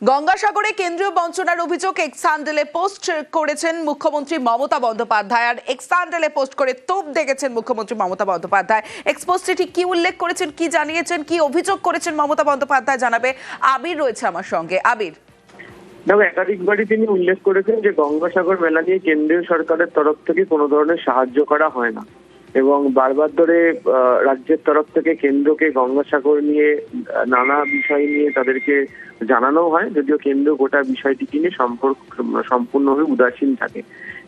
গঙ্গাসাগরে কেন্দ্রীয় বঞ্চনার অভিযোগ এক্স হ্যান্ডেলে পোস্ট করেছেন মুখ্যমন্ত্রী মমতা বন্দ্যোপাধ্যায়। আর এক্স হ্যান্ডেলে পোস্ট করে তোপ দেখেছেন মুখ্যমন্ত্রী মমতা বন্দ্যোপাধ্যায়। এক্স পোস্টে ঠিক কি উল্লেখ করেছেন, কি জানিয়েছেন, কি অভিযোগ করেছেন মমতা বন্দ্যোপাধ্যায় জানাবে আবির রয়েছে আমার সঙ্গে। আবির, দেখো, একাধিকবারই তিনি উল্লেখ করেছেন যে গঙ্গাসাগর মেলা নিয়ে কেন্দ্রীয় সরকারের তরফ থেকে কোনো ধরনের সাহায্য করা হয় না এবং বারবার ধরে রাজ্যের তরফ থেকে কেন্দ্রকে গঙ্গাসাগর নিয়ে নানা বিষয় নিয়ে তাদেরকে জানানো হয়, যদিও কেন্দ্র গোটা বিষয়টিকে নিয়ে সম্পূর্ণভাবে উদাসীন থাকে।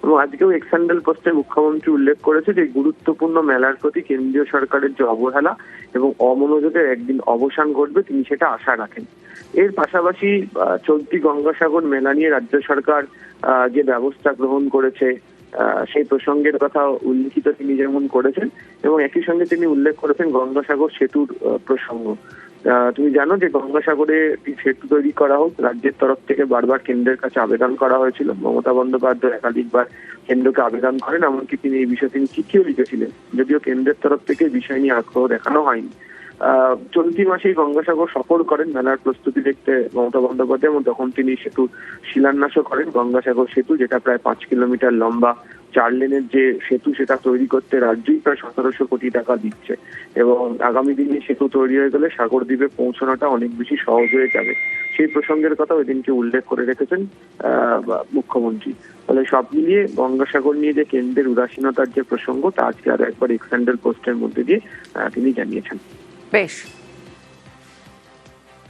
এবং আজকেও এক্স হ্যান্ডেল পোস্টে মুখ্যমন্ত্রী উল্লেখ করেছে যে গুরুত্বপূর্ণ মেলার প্রতি কেন্দ্রীয় সরকারের যে অবহেলা এবং অমনোযোগের একদিন অবসান ঘটবে তিনি সেটা আশা রাখেন। এর পাশাপাশি চলতি গঙ্গাসাগর মেলা নিয়ে রাজ্য সরকার যে ব্যবস্থা গ্রহণ করেছে সেই প্রসঙ্গের কথা উল্লিখিত তিনি যেমন করেছেন এবং একই সঙ্গে তিনি উল্লেখ করেছেন গঙ্গাসাগর সেতুর প্রসঙ্গ। তুমি জানো যে গঙ্গাসাগরে সেতু তৈরি করা হোক, রাজ্যের তরফ থেকে বারবার কেন্দ্রের কাছে আবেদন করা হয়েছিল। মমতা বন্দ্যোপাধ্যায় একাধিকবার কেন্দ্রকে আবেদন করেন, এমনকি তিনি এই বিষয়ে তিনি চিঠিও লিখেছিলেন, যদিও কেন্দ্রের তরফ থেকে বিষয় নিয়ে আগ্রহ দেখানো হয়নি। চলতি মাসেই গঙ্গাসাগর সফর করেন মেলার প্রস্তুতি দেখতে মমতা বন্দ্যোপাধ্যায় এবং তখন তিনি সেতু শিলান্যাসও করেন। গঙ্গাসাগর সেতু, যেটা প্রায় 5 কিলোমিটার লম্বা 4 লেনের যে সেতু, সেটা তৈরি করতে রাজ্যই প্রায় 1700 কোটি টাকা দিচ্ছে এবং আগামী দিনে সেতু তৈরি হয়ে গেলে সাগর দ্বীপে পৌঁছানোটা অনেক বেশি সহজ হয়ে যাবে। সেই প্রসঙ্গের কথা ওই দিনকে উল্লেখ করে রেখেছেন মুখ্যমন্ত্রী। ফলে সব মিলিয়ে গঙ্গাসাগর নিয়ে যে কেন্দ্রের উদাসীনতার যে প্রসঙ্গ তা আজকে আরো একবার এক্স হ্যান্ডেল পোস্টের মধ্যে দিয়ে তিনি জানিয়েছেন। বেশ।